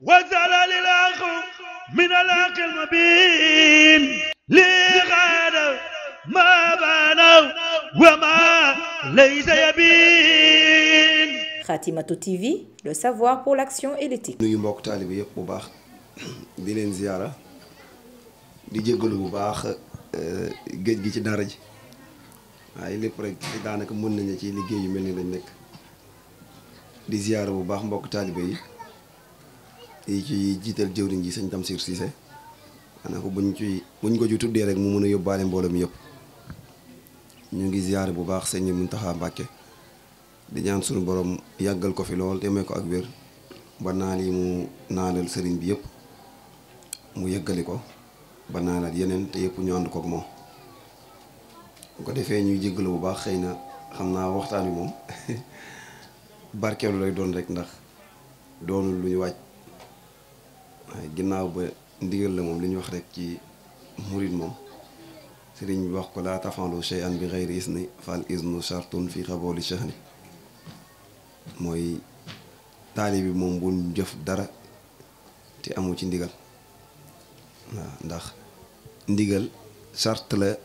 وزال الأخ من الأخ المبين لغاد ما بانوا وما ليس يبين. Khatimatou TV, le savoir pour l'action et l'éthique. nuyu mbokk taalibe yëpp bu baax di leen ziyaara di jéggalu bu baax géej gi ci dara ji waaye lépp rek daanaka mën nañu ci liggéey yu mel ni lañ nekk di ziyaara bu baax mbokk taalibe yi ci jiital jëwriñ ji sëñ Tamsir Cissé xanaa ko buñ ko ci tuddee rek mu mën a yóbbaale mbooloo mi yëpp ñu ngi ziyaara bu baax sëñ Muntaxa Mbàkke di ñaan suñu borom yàggal ko fi lool te may ko ak wér ba naal yi mu naanal sëriñ bi yëpp mu yëggali ko ba naanal yeneen te yëpp ñu ànd kook moom bu ko defee ñuy jéggalu bu baax xëy na xam naa waxtaan wi moom barkeelu lay doon rek ndax doonul lu ñu wàcc waaye ginnaaw ba ndigal la moom li ñu wax rek ci murid moom sëriñ bi wax ko laa tafanlu shay'an bi ghayri isni fal isnu shartun fi xabooli shahni mooy taali bi moom bu jëf dara te amu ci ndigal waaw ndax ndigal charte la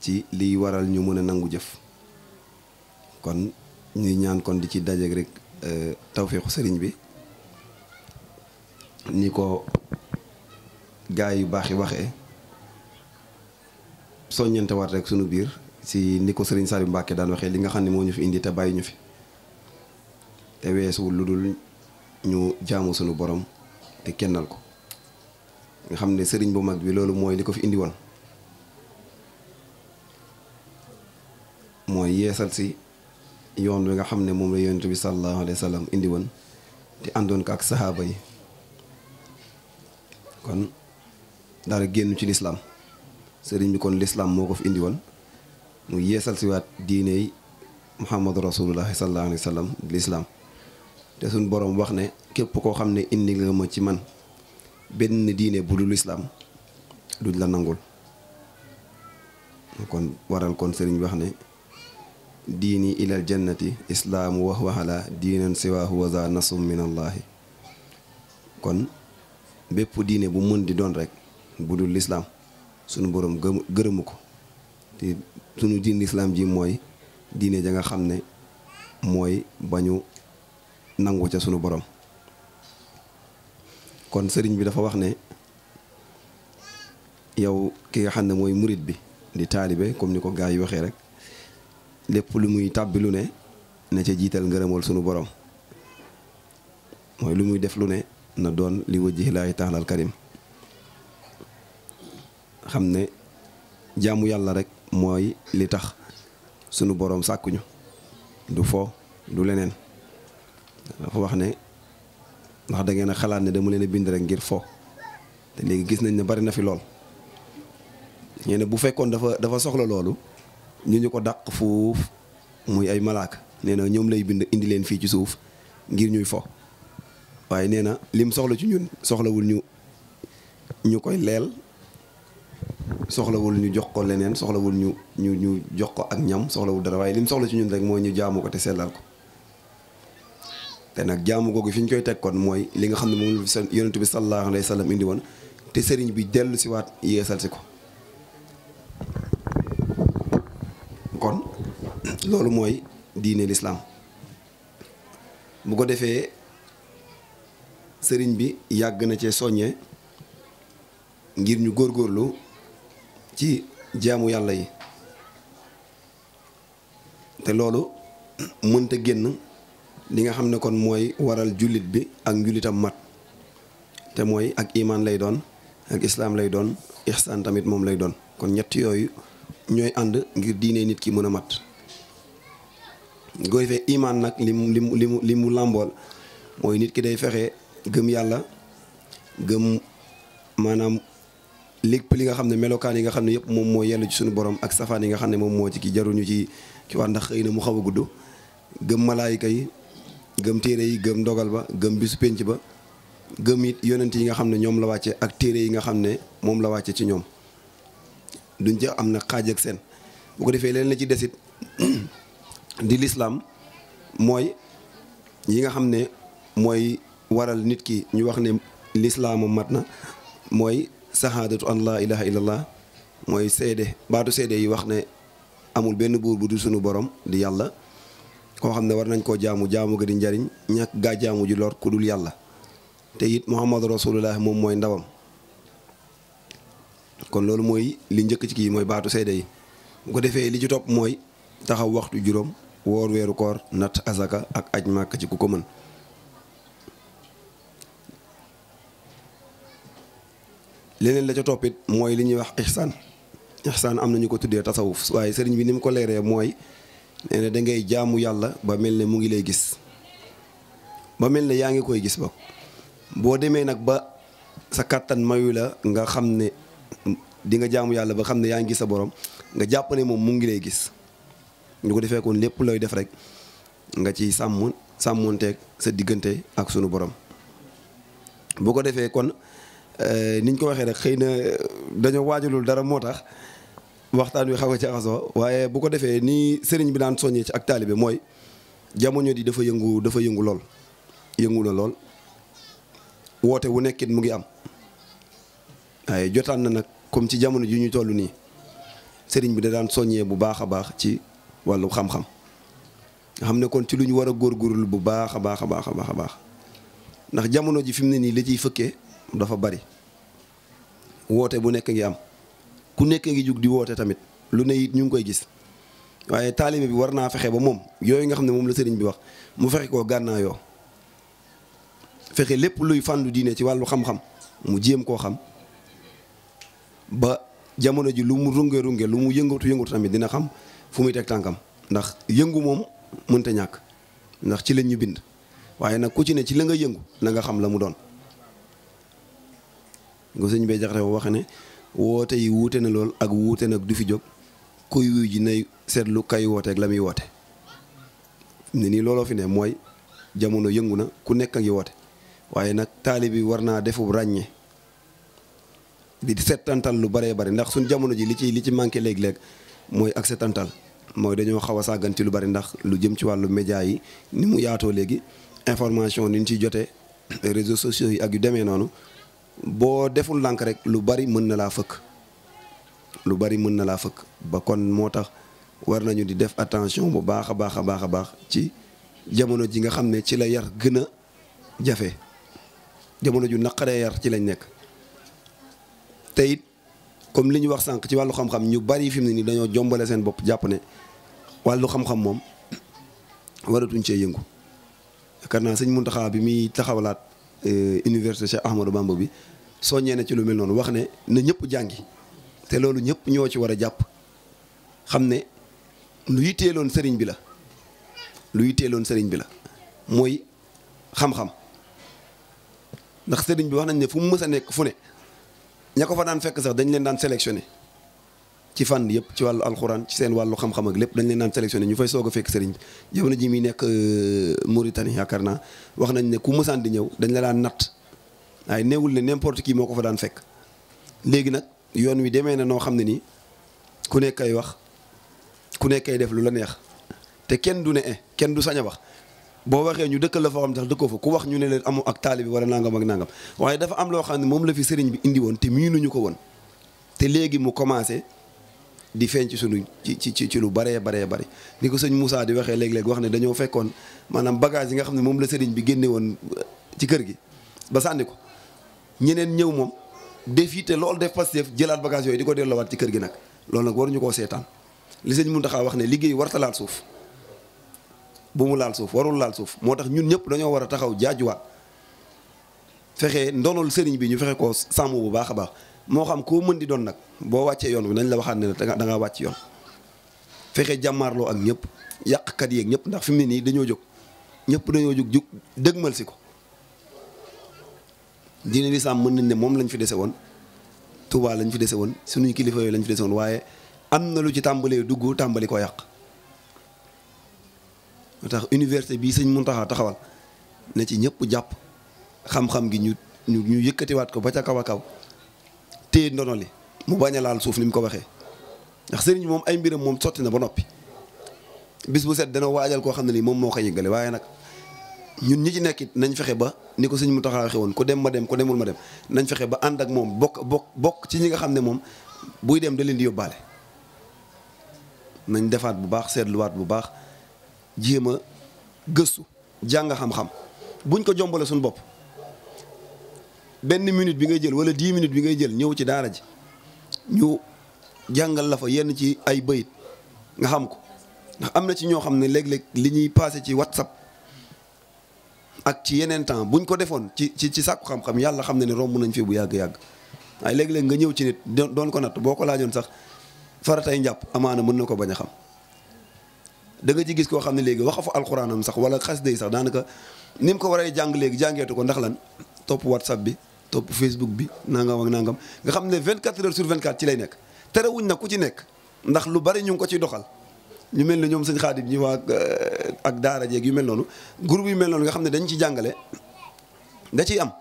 ci liy waral ñu mën a nangu jëf kon ñuy ñaan kon di ci dajeek rek tawféexu sëriñ bi ni ko gaay yu baax yi waxee soññante waat rek sunu biir si ni ko sëriñ Saliou Mbacke daan waxee li nga xam ne moo ñu fi indi te bàyyi ñu fi te weesuwul lu dul ñu jaamu sunu borom te kennal ko nga xam ne sëriñ bu mag bi loolu mooy li ko fi indi woon mooy yeesal si yoon wi nga xam ne moom la yonent bi sallallahu alayhi wa sallam indi woon te àndoon ko ak saxaaba yi kon dara génn ci lislaam sëriñ bi kon lislaam moo ko fi indi woon mu yeesal si waat diiney muhammadu rasulullahi sallallahu alayhi wa sallam lislaam te suñ boroom wax ne képp koo xam ne indi nga ma ci man benn diine bu dul lislaam duñ la nangul kon waral kon sëriñ bi wax ne diini ilal jannati islaamu wax waxala diinan siwaahu wa za nasum min allahi kon bépp diine bu mën di doon rek bu dul lislaam sunu boroom gërëmu ko te sunu diin lislaam ji mooy diine ja nga xam ne mooy bañu nangu ca sunu borom kon sëriñ bi dafa wax ne yow ki nga xam ne mooy murit bi di taalibe comme ni ko gaa yi waxee rek lépp lu muy tàbbi lu ne na ca jiital ngërëmal sunu borom mooy lu muy def lu ne na doon li wajhillaahi taalal karim xam ne jaamu yàlla rek mooy li tax sunu borom sàkkuñu du fo du leneen dafa wax ne ndax da ngeen a xalaat ne dama leen a bind rek ngir fo te léegi gis nañ ne bari na fi lool ñene bu fekkoon dafa soxla loolu ñu ko dàq fuuf muy ay malaaka nee na ñoom lay bind indi leen fii ci suuf ngir ñuy fo waaye nee na lim soxla ci ñun soxlawul ñu koy leel soxlawul ñu jox ko leneen soxlawul ñu jox ko ak ñam soxlawul dara waaye lim soxla ci ñun rek mooy ñu jaamu ko te sellal ko te nag jaamu googu fi ñu koy teg kon mooy li nga xam ne moom la yonent bi sallallahu alayhi wa sallam indi woon te sëriñ bi dellu si waat yeesal si ko kon loolu mooy diine lislaam bu ko defee sëriñ bi yàgg na cee soññee ngir ñu góorgóorlu ci jaamu yàlla yi te loolu mënta génn li nga xam ne kon mooy waral jullit bi ak njullitam mat te mooy ak imaan lay doon ak islaam lay doon ihsaan tamit moom lay doon kon ñett yooyu ñooy ànd ngir diine nit ki mën a mat goo defee imaan nag li mu làmbool mooy nit ki day fexe gëm yàlla gëm maanaam lépp li nga xam ne melokaan yi nga xam ne yëpp moom moo yellu ci suñu borom ak safaan yi nga xam ne moom moo ci ki jaruñu ci wax ndax xëy na mu xaw a gudd gëm malaayika yi gëm téere yi gëm ndogal ba gëm bisu pénc ba gëm it yonent yi nga xam ne ñoom la wàcce ak téere yi nga xam ne moom la wàcce ci ñoom duñ ci am na xaaj ak seen bu ko defee leen la ci desit di lislaam mooy yi nga xam ne mooy waral nit ki ñu wax ne lislaama mat na mooy sahaadatu an laa ilaha illallah mooy seede baatu seede yi wax ne amul benn buur bu du sunu borom di yàlla koo xam ne war nañ koo jaamu ga di njariñ ñàkk gaa jaamu ji lor ku dul yàlla te it muhammadu rasulullah moom mooy ndawam kon loolu mooy li njëkk ci kii mooy baatu seede yi bu ko defee li ci topp mooy taxaw waxtu juróom woor weeru koor natt azaka ak aj màkk ci ku ko mën leneen la ca toppit mooy li ñuy wax ihsaan am na ñu ko tuddee tasawuf waaye sëriñ bi ni mu ko leeree mooy nee na da ngay jaamu yàlla ba mel ne mu ngi lay gis ba mel ne yaa ngi koy gis ba boo demee nag ba sa kàttan mayu la nga xam ne di nga jaamu yàlla ba xam ne yaa ngi gis sa borom nga jàpp ne moom mu ngi lay gis ñu ko defee kon lépp looy def rek nga ci sàmmonteeg sa diggante ak sunu borom bu ko defee kon niñ ko waxee rek xëy na dañoo waajalul dara moo tax waxtaan wi xaw a ci axasoo waaye bu ko defee ni sëriñ bi daan soññee ci ak taalibe mooy jamono di dafa yëngu lool yëngu na lool woote wu nekkit mu ngi am waaye jotaan na nag comme ci jamono ji ñu toll nii sëriñ bi da daan soññee bu baax a baax ci wàllu xam-xam nga xam ne kon ci lu ñu war a góorgóorlu bu baax a baax a baax a baax a baax ndax jamono ji fi mu ne nii li ciy fëkkee dafa bari woote bu nekk ngi am ku nekk ngi jug di woote tamit lu ne it ñu ngi koy gis waaye taalibe bi war naa fexe ba moom yooyu nga xam ne moom la sëriñ bi wax mu fexe koo gànnaayoo fexe lépp luy fàndu diine ci wàllu xam-xam mu jéem koo xam ba jamono ji lu mu runge lu mu yëngatu tamit dina xam fu muy teg tànkam ndax yëngu moom mënta ñàkk ndax ci lañ ñu bind waaye nag ku ci ne ci la nga yëngu na nga xam la mu doon nga sëñ bee jaxate wax ne woote yi wuute na lool ak wuute nag du fi jóg kuy wuy ji nay seetlu kay woote ak la muy woote ne nii looloo fi ne mooy jamono yëngu na ku nekk a ngi woote waaye nag taalibe bi war naa defu ràññe di settantal lu baree bari ndax suñ jamono ji li ci manqué léeg-léeg mooy ak settantal mooy dañoo xaw a sàggan ci lu bari ndax lu jëm ci wàllu média yi ni mu yaatoo léegi information ni ñu ciy jotee réseaux sociaux yi ak yu demee noonu boo deful lànk rek lu bari mën na laa fëkk ba kon moo tax war nañu di def attention bu baax a baax a baax a baax ci jamono ji nga xam ne ci la yar gën a jafe jamono ju naqaree yar ci lañ nekk te it comme li ñu wax sànq ci wàllu xam-xam ñu bari fi mu ne nii dañoo jombale seen bopp jàpp ne wàllu xam-xam moom waratuñ cee yëngu yaakaar naa sëñ Muntaxa bi muy taxawalaat université Cheikh Ahmadou Bamba bi soññee na ci lu mel noonu wax ne na ñëpp jàngi te loolu ñëpp ñoo ci war a jàpp xam ne lu yitteeloon sëriñ bi la mooy xam-xam ndax sëriñ bi wax nañ ne fu mu mës a nekk fu ne ña ko fa daan fekk sax dañ leen daan sélectionné ci fànn yëpp ci wàllu alxuraan ci seen wàllu xam-xam ak lépp dañ leen daan sélectionné ñu fay soog a fekk sëriñ bi jamono ji muy nekk Mauritanie yaakaar naa wax nañ ne ku mësaan di ñëw dañ la daan natt waaye néewul ne n'importe qui moo ko fa daan fekk léegi nag yoon wi demee na noo xam ne nii ku nekk ay wax ku nekk ay def lu la neex te kenn du ne kenn du sañ a wax boo waxee ñu dëkkal la foo xam sax dëkkoo fa ku wax ñu ne leen amu ak taalibe wala nangam ak nangam waaye dafa am loo xam ne moom la fi sëriñ bi indi woon te miinuñu ko woon te léegi mu commencé di feeñ ci sunu ci lu baree bari ni ko sëñ Moussa di waxee léeg-léeg wax ne dañoo fekkoon maanaam bagage yi nga xam ne moom la sëriñ bi génne woon ci kër gi ba sànni ko ñeneen ñëw moom def yi te loolu def Pastef jëlaat bagage yooyu di ko delloowaat ci kër gi nag loolu nag waruñu koo seetaan li sëñ Mountakha wax ne liggéey warta laal suuf bu mu laal suuf warul laal suuf moo tax ñun ñëpp dañoo war a taxaw jaajuwaat fexe ndonol sëriñ bi ñu fexe koo sàmm bu baax a baax moo xam koo mën di doon nag boo wàccee yoon bi nañ la waxaat ne da ngaa wàcc yoon fexe jàmmaarloo ak ñëpp yàqkat yeeg ñëpp ndax fi mu ne nii dañoo jóg ñëpp dañoo jóg dëgmal si ko diine lislaam mën nañ ne moom lañ fi dese woon Tuubaa lañ fi dese woon suñuy kilifa yooyu lañ fi dese woon waaye am na lu ci tàmbalee dugg tàmbali ko yàq moo tax université bii sëñ Muntaxa taxawal ne ci ñëpp jàpp xam-xam gi ñu yëkkatiwaat ko ba ca kaw a kaw téye ndono li mu bañ a laal suuf ni mu ko waxee ndax sëriñ bi moom ay mbiram moom sotti na ba noppi bis bu set dana waajal koo xam ne nii moom moo ko yëggale waaye nag ñun ñi ci nekk it nañ fexe ba ni ko sëñ mu taxawee woon ku dem ma dem ku demul ma dem nañ fexe ba ànd ak moom bokk ci ñi nga xam ne moom buy dem da leen di yóbbaale. nañ defaat bu baax seetluwaat bu baax jéem a gëstu jàng xam-xam buñ ko jombale suñu bopp benn minute bi ngay jël wala 10 minutes bi ngay jël ñëw ci daara ji ñu jàngal la fa yenn ci ay bayit nga xam ko ndax am na ci ñoo xam ne léeg-léeg li ñuy passé ci WhatsApp ak ci yeneen temps buñ ko defoon ci sàkku xam-xam yàlla xam ne ne romb nañ fi bu yàgg-yàgg waaye léeg-léeg nga ñëw ci nit doon ko natt boo ko laajoon sax faratay njàpp amaana mën na ko bañ a xam da nga ci gis koo xam ne léegi waxa fa alxuraanam sax wala xas day sax daanaka ni mu ko waree jàng léegi jàngeetu ko ndax lan topp WhatsApp bi topp Facebook bi nangam ak nangam nga xam ne 24 heures sur 24 ci lay nekk terewuñ na ku ci nekk ndax lu bari ñu ngi ko ciy doxal ñu mel ne ñoom sëñ Xaadim ñi waa ak daara jeeg yu mel noonu groupe yu mel noonu nga xam ne dañ ci jàngale da ciy am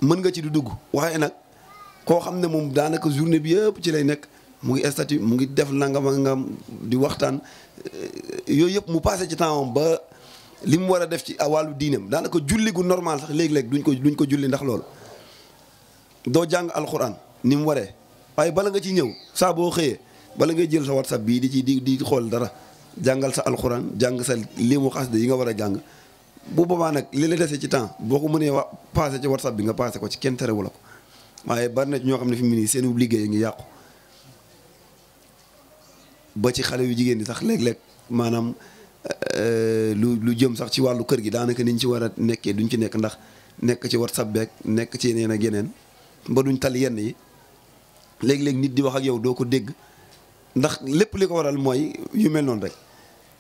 mën nga ci du dugg waaye nag koo xam ne moom daanaka journée bi yëpp ci lay nekk mu ngi statut mu ngi def nangam ak ngam di waxtaan yooyu yëpp mu passé ci temps ba li mu war a def ci wàllu diineem daanaka julli gu normal sax léegi-léeg duñ ko julli ndax loolu doo jàng alxuraan ni mu waree waaye bala nga ci ñëw saa boo xëyee bala ngay jël sa WhatsApp bii di xool dara jàngal sa alxuraan jàng sa lii mu xasida yi nga war a jàng bu boobaa nag li la dese ci temps boo ko mënee passé ci WhatsApp bi nga passé ko ci kenn terewu la ko waaye bari na ñoo xam ne fi mu nii seen liggéey ngi yàqu ba ci xale yu jigéen ñi sax léeg-léeg maanaam lu jëm sax ci wàllu kër gi daanaka niñ ci war a nekkee duñ ci nekk ndax nekk ci WhatsApp beeg nekk ci yeneen ak yeneen ba duñ tal yenn yi léeg-léeg nit di wax ak yow doo ko dégg ndax lépp li ko waral mooy yu mel noonu rek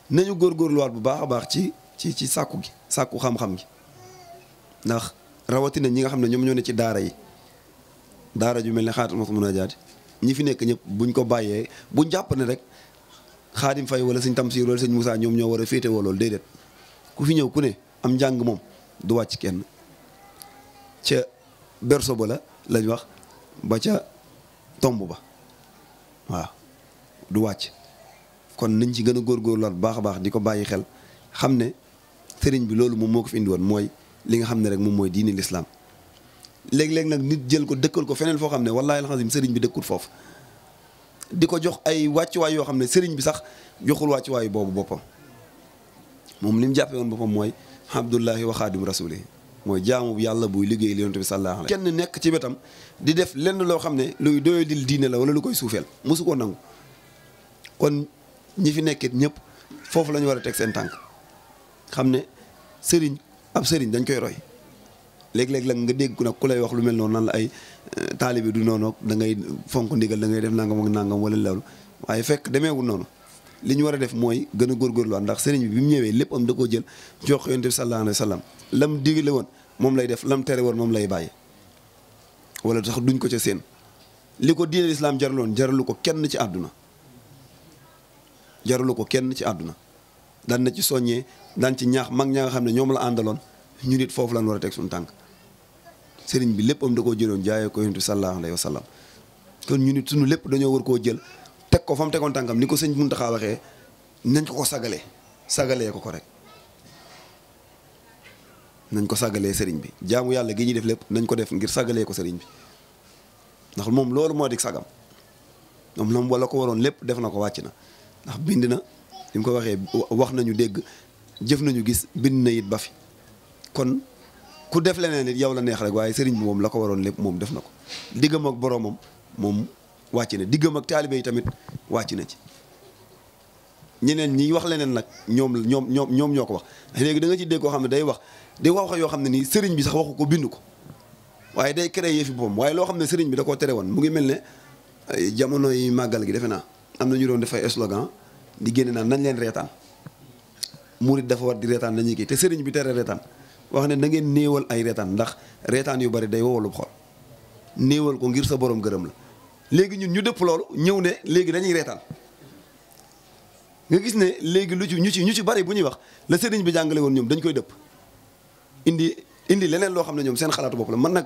nañu góorgóorluwaat bu baax a baax ci sàkku gi sàkku xam-xam gi ndax rawatina ñi nga xam ne ñoom ñoo ne ci daara yi daara ju mel ne xaatal mos mun a jaati ñi fi nekk ñëpp buñ ko bàyyee buñ jàpp ne rek Xaadim Fay wala sëñ Tamsir wala sëñ Moussa ñoom ñoo war a féetewoo loolu déedéet ku fi ñëw ku ne am njàng moom du wàcc kenn ca berso ba lañ wax ba ca tomb ba waaw du wàcc kon nañ ci gën a góorgóorluwaat bu baax a baax di ko bàyyi xel xam ne sëriñ bi loolu moom moo ko fi indi woon mooy li nga xam ne rek moom mooy diini lislaam léeg-léeg nag nit jël ko dëkkal ko feneen foo xam ne wallaahi alxasim sëriñ bi dëkkul foofu di ko jox ay wàccuwaay yoo xam ne sëriñ bi sax joxul wàccuwaay boobu boppam moom li mu jàppee woon boppam mooy abdullahi wa xaadim rasuli mooy jaamu yàlla buy liggéey li yonent bi sallallahu alayhi kenn nekk ci wetam di def lenn loo xam ne luy doyadil diine la wala lu koy suufeel mosu ko nangu kon ñi fi nekkit ñëpp foofu la ñu war a teg seen tànk xam ne sëriñ ab sëriñ dañ koy roy léeg-léeg la nga dégg nag ku lay wax lu mel noonu nan la ay taalibe du noonu da ngay fonk ndigal da ngay def nangam ak nangam wala loolu waaye fekk demeewul noonu li ñu war a def mooy gën a góorgóorluwaat ndax sëriñ bi mu ñëwee lépp am da koo jël jox ko yonent bi sallallahu alayhi wa sallam lam digle woon moom lay def lam tere woon moom lay bàyyi wala tax duñ ko ca seen li ko diine lislaam jaraloon jaralu ko kenn ci àdduna jaralu ko kenn ci àdduna daan na ci soññee daan ci ñaax mag ñaa nga xam ne ñoom la àndaloon ñu nit foofu lan war a teg suñu tànk sëriñ bi lépp am da koo jëloon jaayee ko yonent bi sallallahu alayhi wa sallam kon ñu nit suñu lépp dañoo war koo jël teg ko fa mu tegoon tànkam ni ko sëñ Muntaxa waxee nañ ko sagalee ko rek nañ ko sagalee sëriñ bi jaamu yàlla gi ñuy def lépp nañ ko def ngir sagalee ko sëriñ bi ndax moom loolu moo di sagam moom lam wala ko waroon lépp def na ko wàcc na ndax bind na li mu ko waxee wax nañu dégg jëf nañu gis bind na it ba fi kon ku def leneen it yow la neex rek waaye sëriñ bi moom la ko waroon lépp moom def na ko diggam ak boroomam moom wàcc na diggam ak taalibe yi tamit wàcc na ci ñeneen ñi wax leneen nag ñoom ñoo ko wax léegi da nga ci dégg koo xam ne day wax yoo xam ne nii sëriñ bi sax waxu ko bind ko waaye day créé fi boppam waaye loo xam ne sëriñ bi da koo tere woon mu ngi mel ne jamono yi màggal gi defe naa am na ñu doon def ay slogan di génne naan nañ leen reetaan murit dafa war di reetaan dañuy kii te sëriñ bi tere reetaan wax ne na ngeen néewal ay reetaan ndax reetaan yu bari day wowalub xol néewal ko ngir sa borom gërëm la léegi ñun ñu dëpp loolu ñëw ne léegi dañuy reetaan nga gis ne léegi ñu ci bari bu ñuy wax la sëriñ bi jàngale woon ñoom dañ koy dëpp indi leneen loo xam ne ñoom seen xalaatu bopp la man nag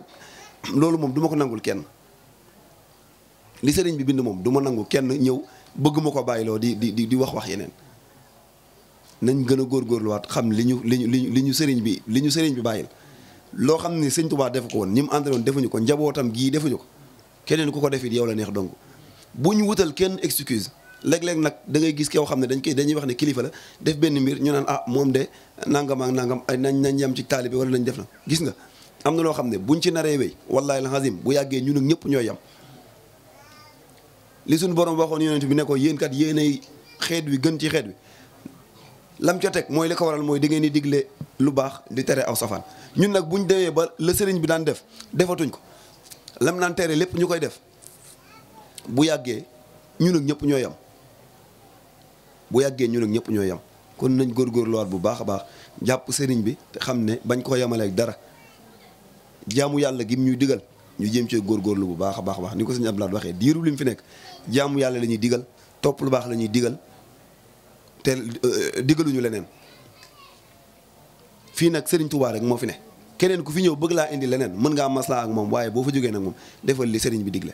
loolu moom du ma ko nangul kenn li sëriñ bi bind moom du ma nangu kenn ñëw bëgg ma ko bàyyiloo di wax yeneen nañ gën a góorgóorluwaat xam li ñu sëriñ bi bàyyil loo xam ne sëñ Tuubaa defu ko woon ñi mu àndaloon defuñu ko njabootam gii defuñu ko keneen ku ko def it yow la neex dong bu ñu wutal kenn excuse léeg-léeg nag da ngay gis koo xam ne dañuy wax ne kilifa la def benn mbir ñu naan moom de nangam ak nangam ay nañ yem ci taalibe wala nañ def na gis nga am na loo xam ne buñ ci naree wéy wallaahi alazim bu yàggee ñun ak ñëpp ñooy yem li suñu borom waxoon yonent bi ne ko yéen kat yéenay xeet wi gën ci xeet wi lam ca teg mooy li ko waral mooy da ngeen di digle lu baax di tere aw safaan ñun nag buñ demee ba la sëriñ bi daan def defatuñ ko lam naan tere lépp ñu koy def bu yàggee ñun ak ñëpp ñooy yem bu yàggee ñun ak ñëpp ñooy yem kon nañ góorgóorluwaat bu baax a baax jàpp sëriñ bi te xam ne bañ koo yemaleeg dara jaamu yàlla gi ñuy digal ñu jéem cee góorgóorlu bu baax a baax ni ko sëñ Abdoulaye waxee diiru li mu fi nekk jaamu yàlla la ñuy digal topp lu baax la ñuy digal te digaluñu leneen fii nag Serigne Touba rek moo fi ne keneen ku fi ñëw bëgg laa indi leneen mën ngaa maslaa ak moom waaye boo fa jógee nag moom defal li Serigne bi digle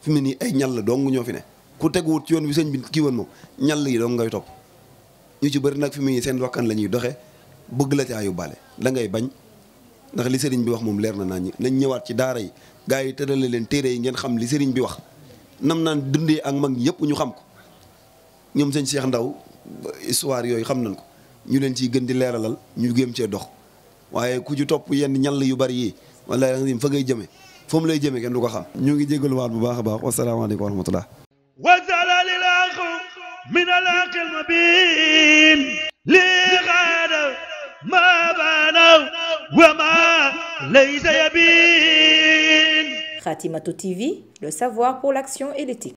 fi mu ne nii ay ñal la dong ñoo fi ne ku teguwut ci yoon wi sëñ bi kii woon moom ñal yi dong ngay topp ñu ci bëri nag fi mu ne nii seen wakkan la ñuy doxee bëgg la caa yóbbaale da ngay bañ ndax li Serigne bi wax moom leer na naa ñi nañ ñëwaat ci daara yi gars yi tërale leen téere yi ngeen xam li Serigne bi wax nam naan dundee ak mag ñi yëpp ñu xam ko ñoom sëñ Cheikh Ndaw histoire yooyu xam nañ ko ñu leen ciy gën di leeralal ñu gëm cee dox waaye ku ci topp yenn ñal yu bari yi wala fa ngay jëme fa mu lay jëme kenn du ko xam ñu ngi jégaluwaat bu baax a baax wasalaamaaleykum wa rahmatullah وزال للأخ من الأخ المبين لغاد ما بانوا وما ليس يبين. Khatimatou TV, le savoir pour l'action et l'éthique.